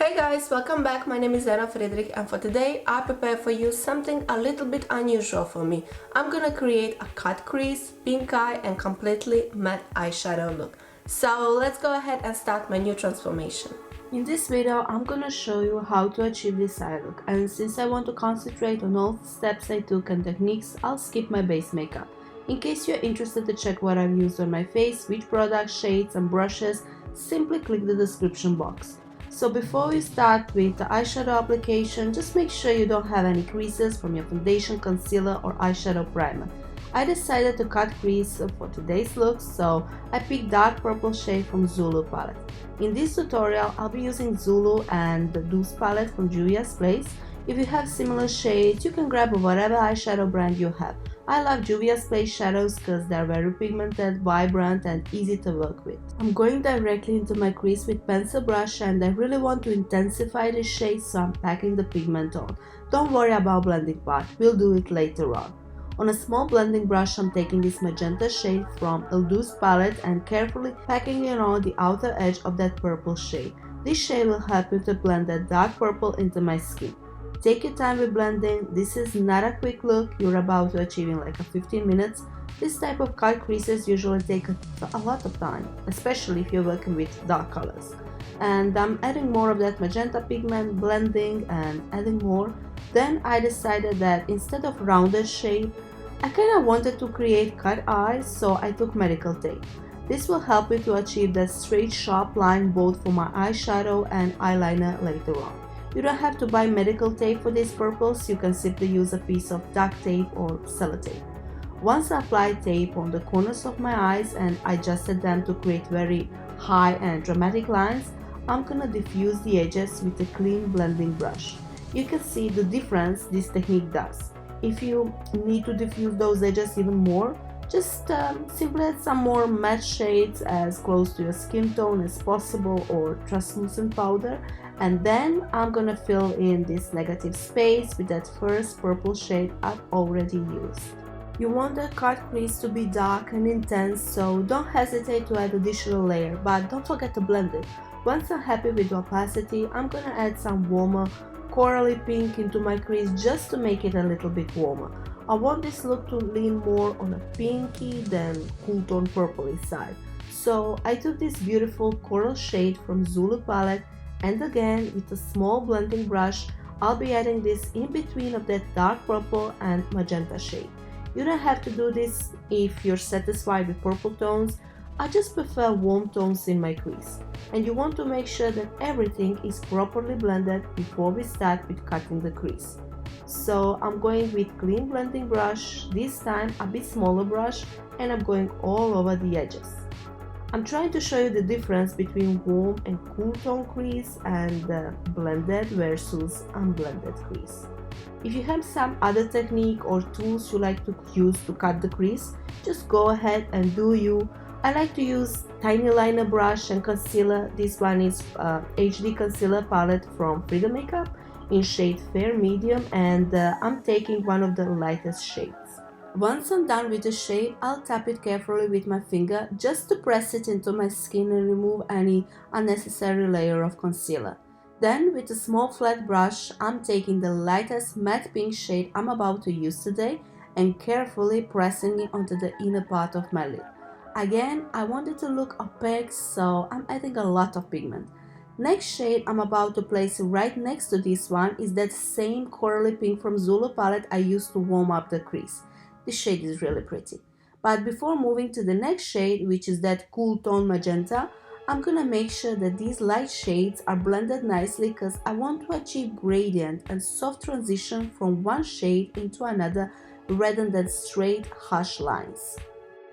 Hey guys, welcome back. My name is I Ena Friedrich and for today I prepared for you something a little bit unusual for me. I'm gonna create a cut crease, pink eye and completely matte eyeshadow look. So let's go ahead and start my new transformation. In this video I'm gonna show you how to achieve this eye look, and since I want to concentrate on all the steps I took and techniques, I'll skip my base makeup. In case you're interested to check what I've used on my face, which products, shades and brushes, simply click the description box. So before we start with the eyeshadow application, just make sure you don't have any creases from your foundation, concealer or eyeshadow primer. I decided to cut crease for today's look, so I picked dark purple shade from ZULU palette. In this tutorial, I'll be using ZULU and the DOUCE palette from JUVIA'S place. If you have similar shades, you can grab whatever eyeshadow brand you have. I love JUVIA'S place shadows because they're very pigmented, vibrant and easy to work with. I'm going directly into my crease with pencil brush and I really want to intensify the shade, so I'm packing the pigment on. Don't worry about blending part, we'll do it later on. On a small blending brush, I'm taking this magenta shade from the DOUCE palette and carefully packing it on the outer edge of that purple shade. This shade will help me to blend that dark purple into my skin. Take your time with blending. This is not a quick look, you're about to achieve in like 15 minutes. This type of cut creases usually take a lot of time, especially if you're working with dark colors. And I'm adding more of that magenta pigment, blending and adding more. Then I decided that instead of rounded shape, I kind of wanted to create cut eyes, so I took medical tape. This will help me to achieve that straight sharp line both for my eyeshadow and eyeliner later on. You don't have to buy medical tape for this purpose, you can simply use a piece of duct tape or sellotape. Once I applied tape on the corners of my eyes and adjusted them to create very high and dramatic lines, I'm gonna diffuse the edges with a clean blending brush. You can see the difference this technique does. If you need to diffuse those edges even more, just simply add some more matte shades as close to your skin tone as possible or translucent powder, and then I'm gonna fill in this negative space with that first purple shade I've already used. You want the cut crease to be dark and intense, so don't hesitate to add additional layer, but don't forget to blend it. Once I'm happy with the opacity, I'm gonna add some warmer corally pink into my crease just to make it a little bit warmer. I want this look to lean more on a pinky than cool tone purpley side. So I took this beautiful coral shade from ZULU palette, and again with a small blending brush, I'll be adding this in between of that dark purple and magenta shade. You don't have to do this if you're satisfied with purple tones. I just prefer warm tones in my crease. And you want to make sure that everything is properly blended before we start with cutting the crease. So I'm going with clean blending brush, this time a bit smaller brush, and I'm going all over the edges. I'm trying to show you the difference between warm and cool tone crease and blended versus unblended crease. If you have some other technique or tools you like to use to cut the crease, just go ahead and do you. I like to use tiny liner brush and concealer. This one is HD concealer palette from Freedom Makeup in shade Fair Medium, and I'm taking one of the lightest shades. Once I'm done with the shade, I'll tap it carefully with my finger just to press it into my skin and remove any unnecessary layer of concealer. Then with a small flat brush, I'm taking the lightest matte pink shade I'm about to use today and carefully pressing it onto the inner part of my lid. Again, I want it to look opaque, so I'm adding a lot of pigment. Next shade I'm about to place right next to this one is that same corally pink from ZULU palette I used to warm up the crease. This shade is really pretty. But before moving to the next shade, which is that cool tone magenta, I'm gonna make sure that these light shades are blended nicely because I want to achieve gradient and soft transition from one shade into another rather than straight harsh lines.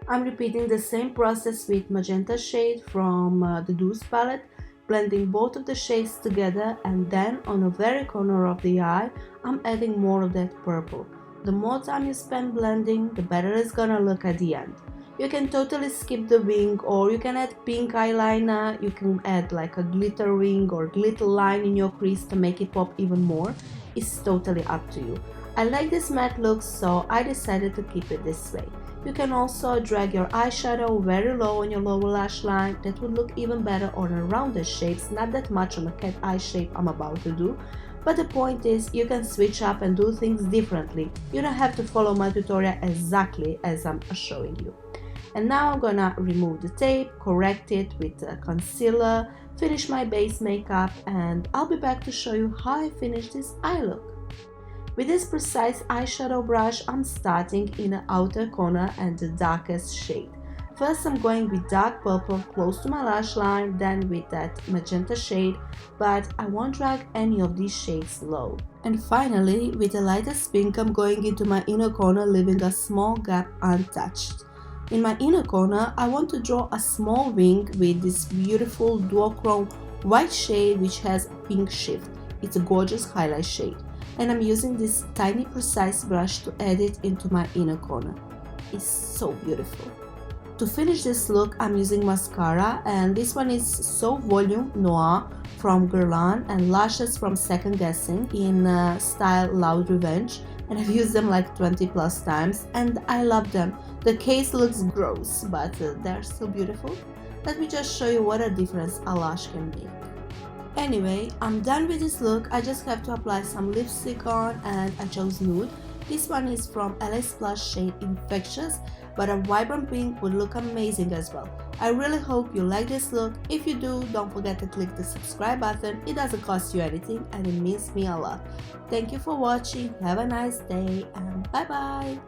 I'm repeating the same process with magenta shade from the DOUCE palette, blending both of the shades together, and then on the very corner of the eye, I'm adding more of that purple. The more time you spend blending, the better it's gonna look at the end. You can totally skip the wing, or you can add pink eyeliner, you can add like a glitter ring or glitter line in your crease to make it pop even more. It's totally up to you. I like this matte look, so I decided to keep it this way. You can also drag your eyeshadow very low on your lower lash line. That would look even better on a rounded shapes, not that much on a cat eye shape I'm about to do. But the point is, you can switch up and do things differently. You don't have to follow my tutorial exactly as I'm showing you. And now I'm gonna remove the tape, correct it with concealer, finish my base makeup, and I'll be back to show you how I finish this eye look. With this precise eyeshadow brush, I'm starting in the outer corner and the darkest shade. First I'm going with dark purple close to my lash line, then with that magenta shade, but I won't drag any of these shades low. And finally, with the lightest pink, I'm going into my inner corner, leaving a small gap untouched. In my inner corner, I want to draw a small wing with this beautiful duochrome white shade which has a pink shift. It's a gorgeous highlight shade. And I'm using this tiny precise brush to add it into my inner corner. It's so beautiful. To finish this look, I'm using mascara, and this one is So Volume Noir from Guerlain and lashes from Second Guessing in style Loud Revenge, and I've used them like 20 plus times and I love them. The case looks gross, but they're still beautiful. Let me just show you what a difference a lash can make. Anyway, I'm done with this look. I just have to apply some lipstick on, and I chose nude. This one is from LA's Plus shade Infectious, but a vibrant pink would look amazing as well. I really hope you like this look. If you do, don't forget to click the subscribe button. It doesn't cost you anything and it means me a lot. Thank you for watching. Have a nice day and bye bye.